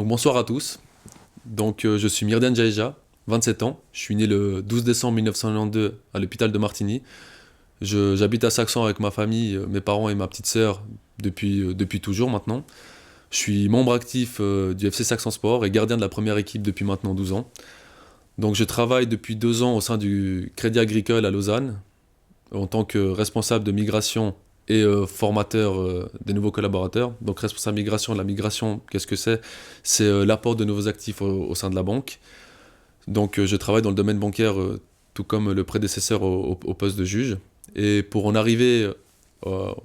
Donc bonsoir à tous. Je suis Myrdan Jaeja, 27 ans. Je suis né le 12 décembre 1992 à l'hôpital de Martigny. J'habite à Saxon avec ma famille, mes parents et ma petite sœur depuis toujours maintenant. Je suis membre actif du FC Saxon Sport et gardien de la première équipe depuis maintenant 12 ans. Donc je travaille depuis 2 ans au sein du Crédit Agricole à Lausanne en tant que responsable de migration et formateur des nouveaux collaborateurs. Donc responsable migration, la migration, qu'est-ce que c'est? C'est l'apport de nouveaux actifs au sein de la banque. Je travaille dans le domaine bancaire tout comme le prédécesseur au poste de juge. Et pour en arriver à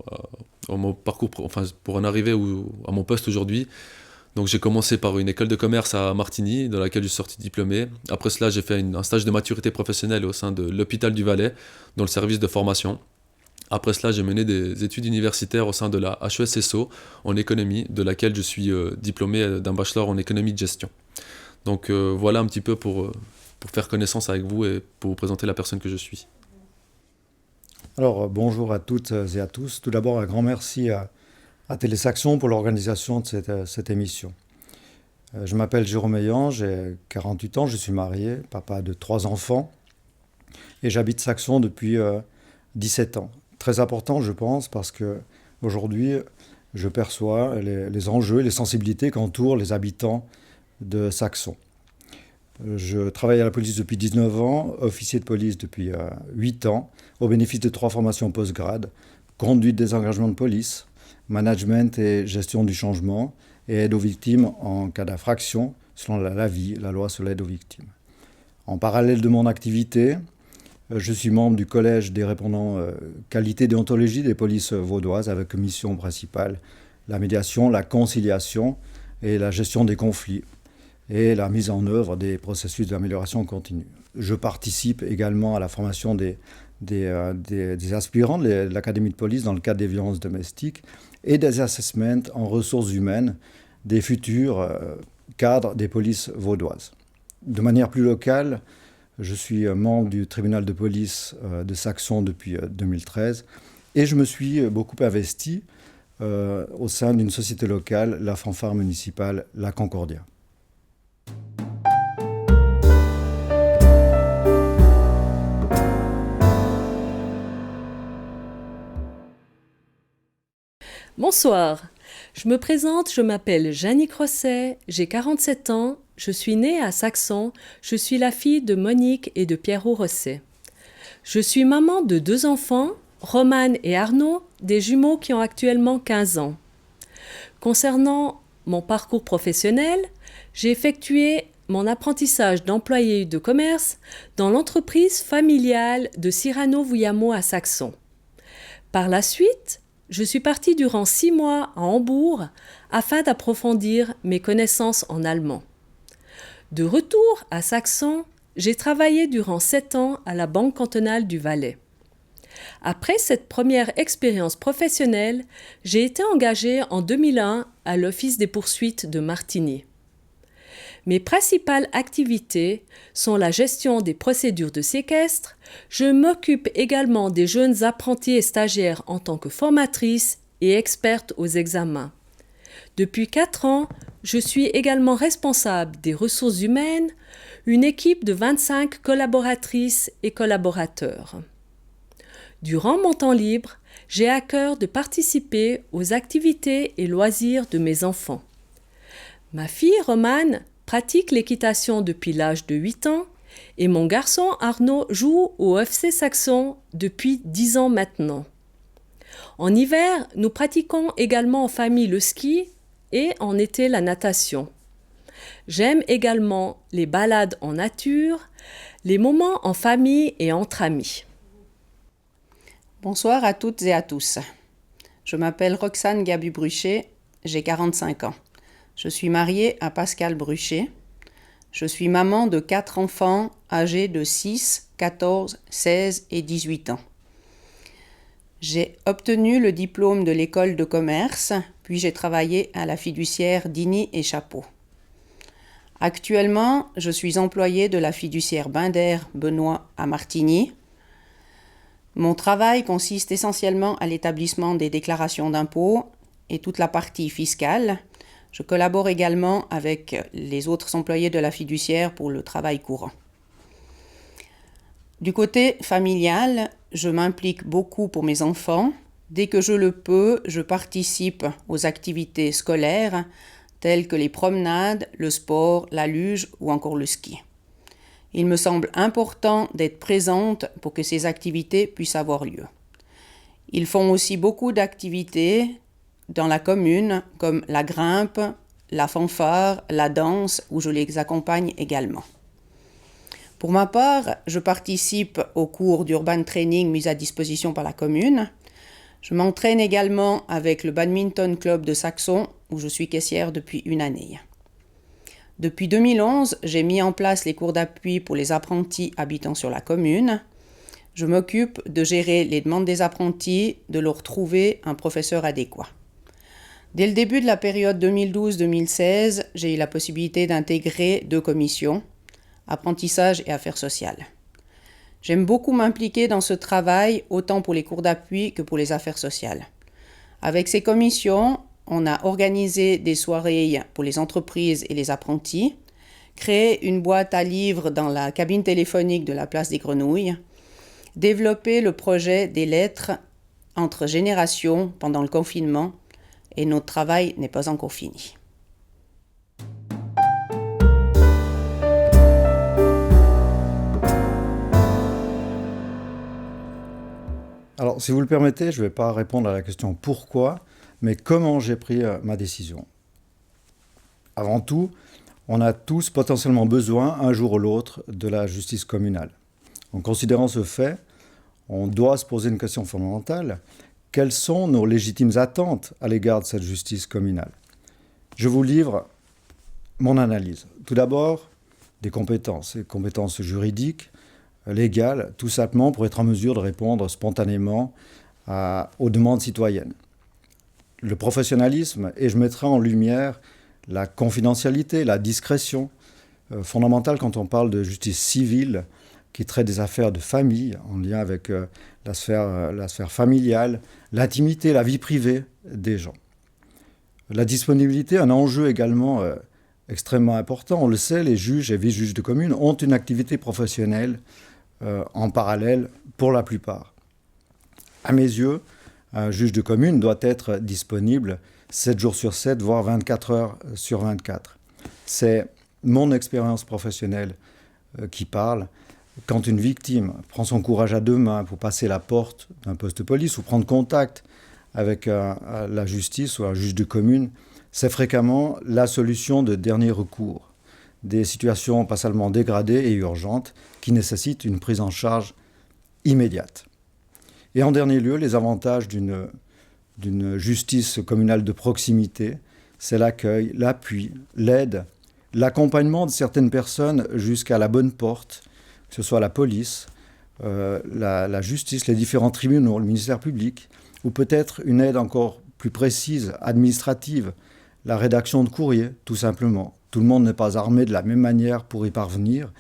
mon parcours, pour en arriver à mon poste aujourd'hui, donc j'ai commencé par une école de commerce à Martigny, dans laquelle je suis sorti diplômé. Après cela, j'ai fait un stage de maturité professionnelle au sein de l'hôpital du Valais, dans le service de formation. Après cela, j'ai mené des études universitaires au sein de la HESSO en économie, de laquelle je suis diplômé d'un bachelor en économie de gestion. Voilà un petit peu pour faire connaissance avec vous et pour vous présenter la personne que je suis. Alors, bonjour à toutes et à tous. Tout d'abord, un grand merci à Télésaxon pour l'organisation de cette émission. Je m'appelle Jérôme Ayant, j'ai 48 ans, je suis marié, papa de 3 enfants et j'habite Saxon depuis 17 ans. Très important, je pense, parce que aujourd'hui, je perçois les enjeux, les sensibilités qu'entourent les habitants de Saxon. Je travaille à la police depuis 19 ans, officier de police depuis 8 ans, au bénéfice de 3 formations post-grade, conduite des engagements de police, management et gestion du changement, et aide aux victimes en cas d'infraction, selon la loi sur l'aide aux victimes. En parallèle de mon activité, je suis membre du collège des répondants qualité et déontologie des polices vaudoises, avec mission principale la médiation, la conciliation et la gestion des conflits, et la mise en œuvre des processus d'amélioration continue. Je participe également à la formation des aspirants de l'Académie de police dans le cadre des violences domestiques et des assessments en ressources humaines des futurs cadres des polices vaudoises. De manière plus locale, je suis membre du tribunal de police de Saxon depuis 2013 et je me suis beaucoup investi au sein d'une société locale, la fanfare municipale La Concordia. Bonsoir, je me présente, je m'appelle Jannick Rosset, j'ai 47 ans, je suis née à Saxon, je suis la fille de Monique et de Pierrot Rosset. Je suis maman de 2 enfants, Romane et Arnaud, des jumeaux qui ont actuellement 15 ans. Concernant mon parcours professionnel, j'ai effectué mon apprentissage d'employé de commerce dans l'entreprise familiale de Cyrano Vouillamo à Saxon. Par la suite, je suis partie durant 6 mois à Hambourg afin d'approfondir mes connaissances en allemand. De retour à Saxon, j'ai travaillé durant 7 ans à la Banque cantonale du Valais. Après cette première expérience professionnelle, j'ai été engagée en 2001 à l'Office des poursuites de Martigny. Mes principales activités sont la gestion des procédures de séquestre. Je m'occupe également des jeunes apprentis et stagiaires en tant que formatrice et experte aux examens. Depuis 4 ans, je suis également responsable des ressources humaines, une équipe de 25 collaboratrices et collaborateurs. Durant mon temps libre, j'ai à cœur de participer aux activités et loisirs de mes enfants. Ma fille Romane pratique l'équitation depuis l'âge de 8 ans et mon garçon Arnaud joue au FC Saxon depuis 10 ans maintenant. En hiver, nous pratiquons également en famille le ski et en été la natation. J'aime également les balades en nature, les moments en famille et entre amis. Bonsoir à toutes et à tous. Je m'appelle Roxane Gabu-Bruchet, j'ai 45 ans. Je suis mariée à Pascal Bruchet. Je suis maman de 4 enfants âgés de 6, 14, 16 et 18 ans. J'ai obtenu le diplôme de l'école de commerce, puis j'ai travaillé à la fiduciaire Digny et Chapeau. Actuellement, je suis employée de la fiduciaire Binder Benoît à Martigny. Mon travail consiste essentiellement à l'établissement des déclarations d'impôts et toute la partie fiscale. Je collabore également avec les autres employés de la fiduciaire pour le travail courant. Du côté familial, je m'implique beaucoup pour mes enfants. Dès que je le peux, je participe aux activités scolaires telles que les promenades, le sport, la luge ou encore le ski. Il me semble important d'être présente pour que ces activités puissent avoir lieu. Ils font aussi beaucoup d'activités dans la commune comme la grimpe, la fanfare, la danse où je les accompagne également. Pour ma part, je participe aux cours d'urban training mis à disposition par la commune. Je m'entraîne également avec le badminton club de Saxon où je suis caissière depuis une année. Depuis 2011, j'ai mis en place les cours d'appui pour les apprentis habitant sur la commune. Je m'occupe de gérer les demandes des apprentis, de leur trouver un professeur adéquat. Dès le début de la période 2012-2016, j'ai eu la possibilité d'intégrer 2 commissions, apprentissage et affaires sociales. J'aime beaucoup m'impliquer dans ce travail, autant pour les cours d'appui que pour les affaires sociales. Avec ces commissions, on a organisé des soirées pour les entreprises et les apprentis, créé une boîte à livres dans la cabine téléphonique de la place des Grenouilles, développé le projet des lettres entre générations pendant le confinement, et notre travail n'est pas encore fini. Alors, si vous le permettez, je ne vais pas répondre à la question pourquoi, mais comment j'ai pris ma décision. Avant tout, on a tous potentiellement besoin, un jour ou l'autre, de la justice communale. En considérant ce fait, on doit se poser une question fondamentale. Quelles sont nos légitimes attentes à l'égard de cette justice communale ? Je vous livre mon analyse. Tout d'abord, des compétences juridiques, légales, tout simplement pour être en mesure de répondre spontanément aux demandes citoyennes. Le professionnalisme, et je mettrai en lumière la confidentialité, la discrétion, fondamentale quand on parle de justice civile, qui traite des affaires de famille, en lien avec la sphère familiale, l'intimité, la vie privée des gens. La disponibilité, un enjeu également extrêmement important. On le sait, les juges et vice-juges de commune ont une activité professionnelle en parallèle pour la plupart. À mes yeux, un juge de commune doit être disponible 7 jours sur 7, voire 24 heures sur 24. C'est mon expérience professionnelle qui parle. Quand une victime prend son courage à 2 mains pour passer la porte d'un poste de police ou prendre contact avec la justice ou un juge de commune, c'est fréquemment la solution de dernier recours. Des situations pas seulement dégradées et urgentes qui nécessitent une prise en charge immédiate. Et en dernier lieu, les avantages d'une justice communale de proximité, c'est l'accueil, l'appui, l'aide, l'accompagnement de certaines personnes jusqu'à la bonne porte, que ce soit la police, la justice, les différents tribunaux, le ministère public, ou peut-être une aide encore plus précise, administrative, la rédaction de courrier, tout simplement. Tout le monde n'est pas armé de la même manière pour y parvenir,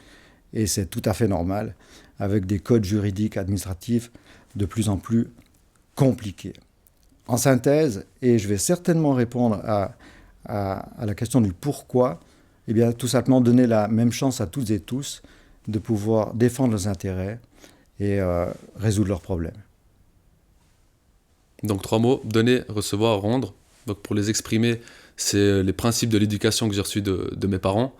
et c'est tout à fait normal, avec des codes juridiques, administratifs de plus en plus compliqués. En synthèse, et je vais certainement répondre à la question du pourquoi, eh bien, tout simplement donner la même chance à toutes et tous de pouvoir défendre leurs intérêts et résoudre leurs problèmes. Donc 3 mots, donner, recevoir, rendre. Donc pour les exprimer, c'est les principes de l'éducation que j'ai reçus de mes parents.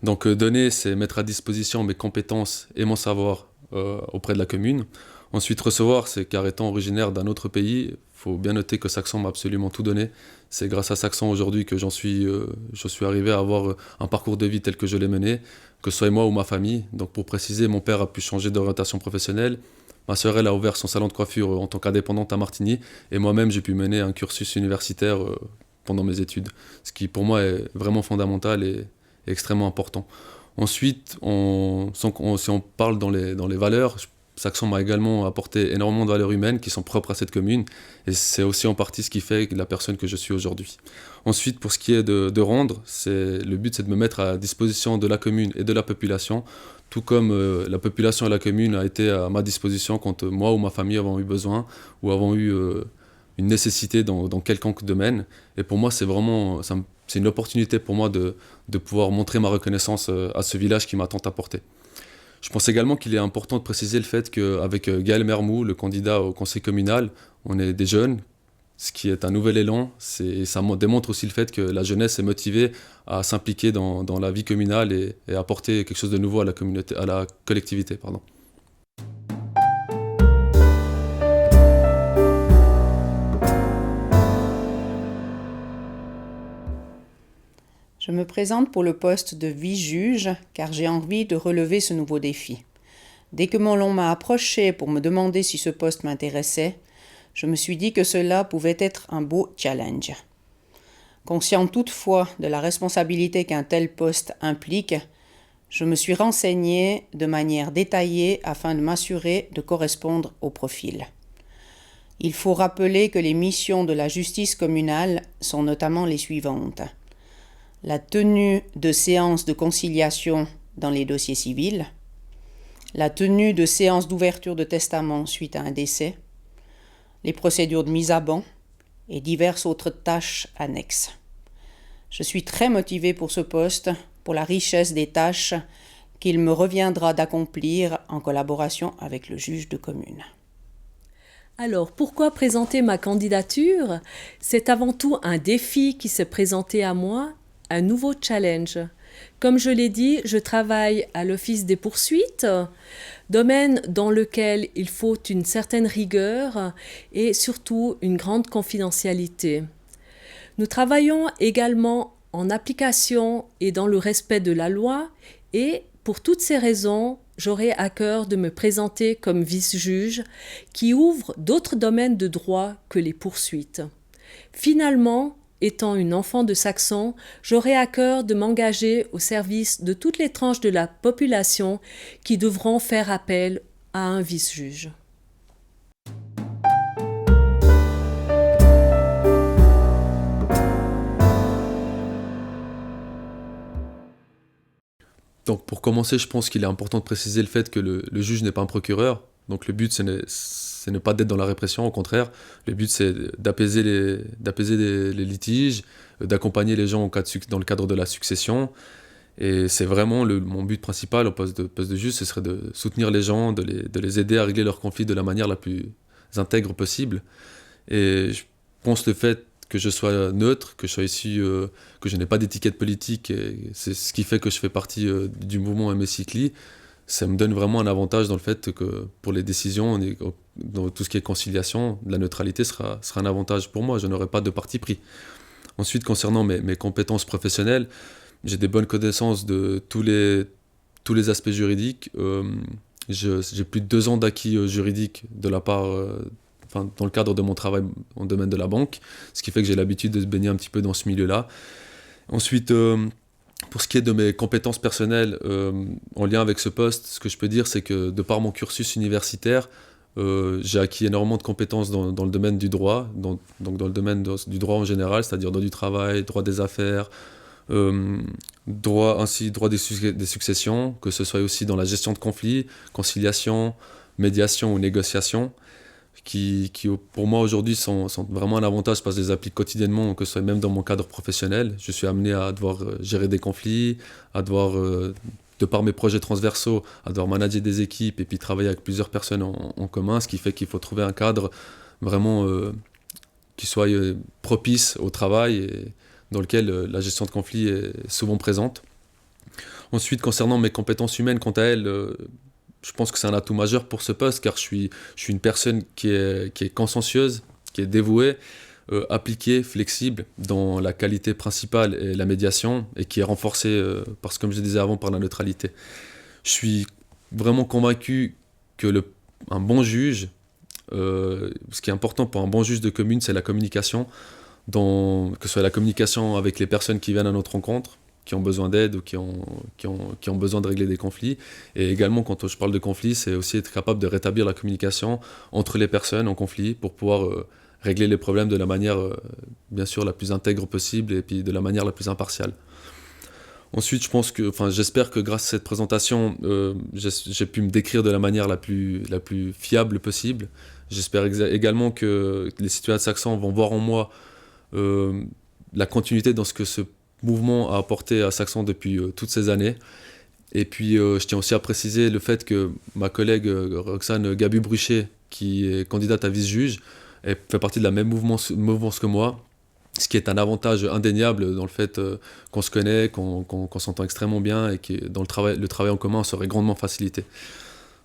Donc donner, c'est mettre à disposition mes compétences et mon savoir auprès de la commune. Ensuite, recevoir, c'est car étant originaire d'un autre pays, il faut bien noter que Saxon m'a absolument tout donné. C'est grâce à Saxon aujourd'hui que je suis arrivé à avoir un parcours de vie tel que je l'ai mené, que ce soit moi ou ma famille. Donc pour préciser, mon père a pu changer d'orientation professionnelle. Ma sœur, elle a ouvert son salon de coiffure en tant qu'indépendante à Martigny. Et moi-même, j'ai pu mener un cursus universitaire pendant mes études. Ce qui, pour moi, est vraiment fondamental et extrêmement important. Ensuite, si on parle dans les valeurs, Saxon m'a également apporté énormément de valeurs humaines qui sont propres à cette commune. Et c'est aussi en partie ce qui fait la personne que je suis aujourd'hui. Ensuite, pour ce qui est de rendre, le but, c'est de me mettre à disposition de la commune et de la population, tout comme la population et la commune a été à ma disposition quand moi ou ma famille avons eu besoin ou avons eu une nécessité dans quelconque domaine. Et pour moi, c'est vraiment, ça me c'est une opportunité pour moi de pouvoir montrer ma reconnaissance à ce village qui m'a tant apporté. Je pense également qu'il est important de préciser le fait qu'avec Gaël Mermoux, le candidat au conseil communal, on est des jeunes, ce qui est un nouvel élan. Ça démontre aussi le fait que la jeunesse est motivée à s'impliquer dans la vie communale et apporter quelque chose de nouveau à la communauté, à la collectivité, pardon. Je me présente pour le poste de vice-juge car j'ai envie de relever ce nouveau défi. Dès que l'on m'a approché pour me demander si ce poste m'intéressait, je me suis dit que cela pouvait être un beau challenge. Conscient toutefois de la responsabilité qu'un tel poste implique, je me suis renseignée de manière détaillée afin de m'assurer de correspondre au profil. Il faut rappeler que les missions de la justice communale sont notamment les suivantes. La tenue de séances de conciliation dans les dossiers civils, la tenue de séances d'ouverture de testament suite à un décès, les procédures de mise à ban et diverses autres tâches annexes. Je suis très motivée pour ce poste, pour la richesse des tâches qu'il me reviendra d'accomplir en collaboration avec le juge de commune. Alors, pourquoi présenter ma candidature? C'est avant tout un défi qui s'est présenté à moi, un nouveau challenge. Comme je l'ai dit, je travaille à l'Office des poursuites, domaine dans lequel il faut une certaine rigueur et surtout une grande confidentialité. Nous travaillons également en application et dans le respect de la loi et pour toutes ces raisons, j'aurai à cœur de me présenter comme vice-juge qui ouvre d'autres domaines de droit que les poursuites. Finalement, étant une enfant de Saxon, j'aurai à cœur de m'engager au service de toutes les tranches de la population qui devront faire appel à un vice-juge. Donc pour commencer, je pense qu'il est important de préciser le fait que le juge n'est pas un procureur. Donc le but, ce n'est pas d'être dans la répression, au contraire. Le but, c'est d'apaiser les litiges, d'accompagner les gens dans le cadre de la succession. Et c'est vraiment mon but principal au poste de juge, ce serait de soutenir les gens, de les aider à régler leurs conflits de la manière la plus intègre possible. Et je pense le fait que je sois neutre, que je sois issu, que je n'ai pas d'étiquette politique, et c'est ce qui fait que je fais partie du mouvement MSICLI. Ça me donne vraiment un avantage dans le fait que pour les décisions, dans tout ce qui est conciliation, la neutralité sera un avantage pour moi, je n'aurai pas de parti pris. Ensuite, concernant mes compétences professionnelles, j'ai des bonnes connaissances de tous les aspects juridiques. J'ai plus de 2 ans d'acquis juridiques de la part... dans le cadre de mon travail en domaine de la banque, ce qui fait que j'ai l'habitude de se baigner un petit peu dans ce milieu-là. Ensuite, pour ce qui est de mes compétences personnelles en lien avec ce poste, ce que je peux dire, c'est que de par mon cursus universitaire, j'ai acquis énormément de compétences dans le domaine du droit, donc dans le domaine du droit en général, c'est-à-dire droit du travail, droit des affaires, droit des successions, que ce soit aussi dans la gestion de conflits, conciliation, médiation ou négociation, qui pour moi aujourd'hui sont vraiment un avantage parce que je les applique quotidiennement, que ce soit même dans mon cadre professionnel. Je suis amené à devoir gérer des conflits, à devoir, de par mes projets transversaux, à devoir manager des équipes et puis travailler avec plusieurs personnes en commun, ce qui fait qu'il faut trouver un cadre vraiment qui soit propice au travail et dans lequel la gestion de conflits est souvent présente. Ensuite, concernant mes compétences humaines, quant à elles, je pense que c'est un atout majeur pour ce poste car je suis une personne qui est consciencieuse, qui est dévouée, appliquée, flexible dans la qualité principale et la médiation et qui est renforcée, parce que, comme je disais avant, par la neutralité. Je suis vraiment convaincu que un bon juge, ce qui est important pour un bon juge de commune, c'est la communication, que ce soit la communication avec les personnes qui viennent à notre rencontre, qui ont besoin d'aide ou qui ont besoin de régler des conflits. Et également, quand je parle de conflit, c'est aussi être capable de rétablir la communication entre les personnes en conflit pour pouvoir régler les problèmes de la manière, bien sûr, la plus intègre possible et puis de la manière la plus impartiale. Ensuite, j'espère que grâce à cette présentation, j'ai pu me décrire de la manière la plus fiable possible. J'espère également que les citoyens saxons vont voir en moi la continuité dans ce que ce mouvement à apporter à Saxon depuis toutes ces années. Et puis, je tiens aussi à préciser le fait que ma collègue Roxane Gabu-Bruchet, qui est candidate à vice-juge, elle fait partie de la même mouvance que moi, ce qui est un avantage indéniable dans le fait qu'on se connaît, qu'on s'entend extrêmement bien et que dans le travail en commun serait grandement facilité.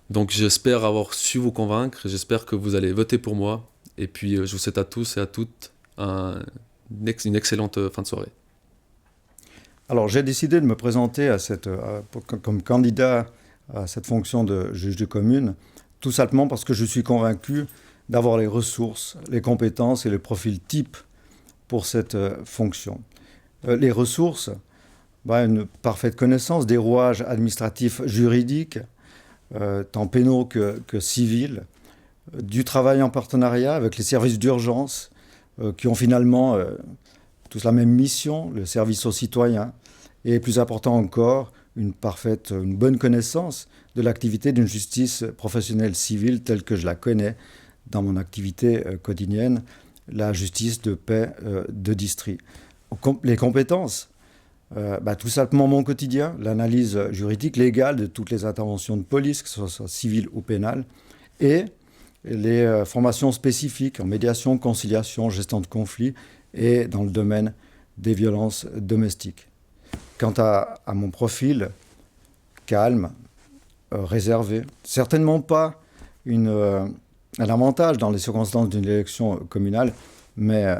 Donc j'espère avoir su vous convaincre, j'espère que vous allez voter pour moi, et puis je vous souhaite à tous et à toutes une excellente fin de soirée. Alors j'ai décidé de me présenter comme candidat à cette fonction de juge de commune, tout simplement parce que je suis convaincu d'avoir les ressources, les compétences et le profil type pour cette fonction. Les ressources, une parfaite connaissance des rouages administratifs juridiques, tant pénaux que civils, du travail en partenariat avec les services d'urgence qui ont finalement tous la même mission, le service aux citoyens, et plus important encore, une bonne connaissance de l'activité d'une justice professionnelle civile telle que je la connais dans mon activité quotidienne, la justice de paix de district. Les compétences, tout simplement mon quotidien, l'analyse juridique légale de toutes les interventions de police, que ce soit civile ou pénale, et les formations spécifiques en médiation, conciliation, gestion de conflits et dans le domaine des violences domestiques. Quant à mon profil, calme, réservé, certainement pas un avantage dans les circonstances d'une élection communale, mais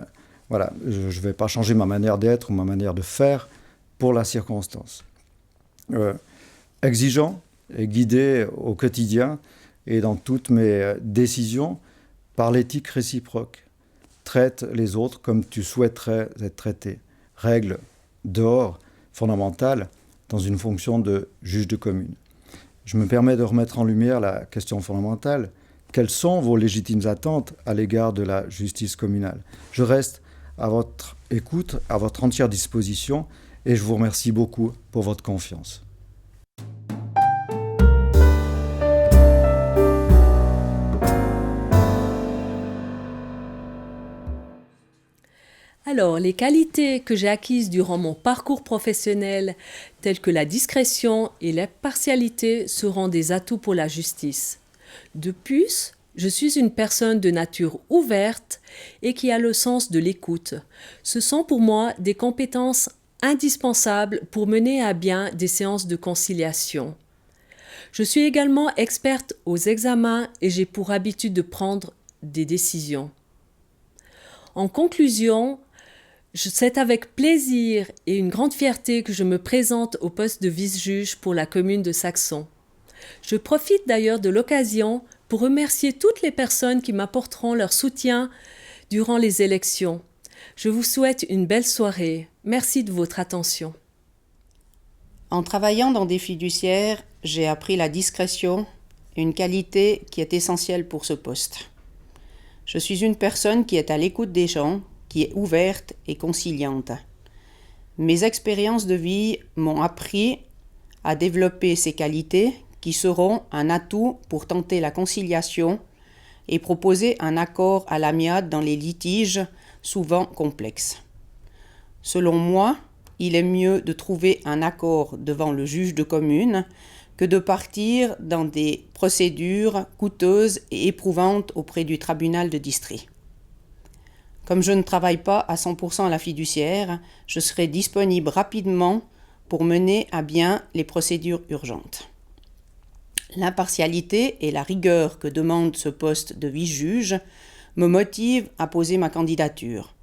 je ne vais pas changer ma manière d'être ou ma manière de faire pour la circonstance. Exigeant et guidé au quotidien et dans toutes mes décisions par l'éthique réciproque. Traite les autres comme tu souhaiterais être traité. Règle d'or fondamentale dans une fonction de juge de commune. Je me permets de remettre en lumière la question fondamentale. Quelles sont vos légitimes attentes à l'égard de la justice communale ? Je reste à votre écoute, à votre entière disposition, et je vous remercie beaucoup pour votre confiance. Alors, les qualités que j'ai acquises durant mon parcours professionnel, telles que la discrétion et l'impartialité, seront des atouts pour la justice. De plus, je suis une personne de nature ouverte et qui a le sens de l'écoute. Ce sont pour moi des compétences indispensables pour mener à bien des séances de conciliation. Je suis également experte aux examens et j'ai pour habitude de prendre des décisions. En conclusion, c'est avec plaisir et une grande fierté que je me présente au poste de vice-juge pour la commune de Saxon. Je profite d'ailleurs de l'occasion pour remercier toutes les personnes qui m'apporteront leur soutien durant les élections. Je vous souhaite une belle soirée. Merci de votre attention. En travaillant dans des fiduciaires, j'ai appris la discrétion, une qualité qui est essentielle pour ce poste. Je suis une personne qui est à l'écoute des gens, qui est ouverte et conciliante. Mes expériences de vie m'ont appris à développer ces qualités qui seront un atout pour tenter la conciliation et proposer un accord à l'amiable dans les litiges souvent complexes. Selon moi, il est mieux de trouver un accord devant le juge de commune que de partir dans des procédures coûteuses et éprouvantes auprès du tribunal de district. Comme je ne travaille pas à 100% à la fiduciaire, je serai disponible rapidement pour mener à bien les procédures urgentes. L'impartialité et la rigueur que demande ce poste de vice-juge me motivent à poser ma candidature.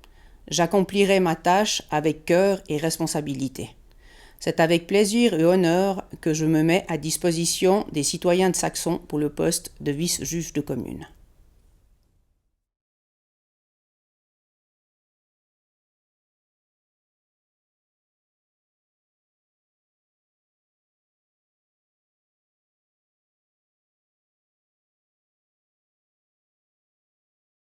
J'accomplirai ma tâche avec cœur et responsabilité. C'est avec plaisir et honneur que je me mets à disposition des citoyens de Saxon pour le poste de vice-juge de commune.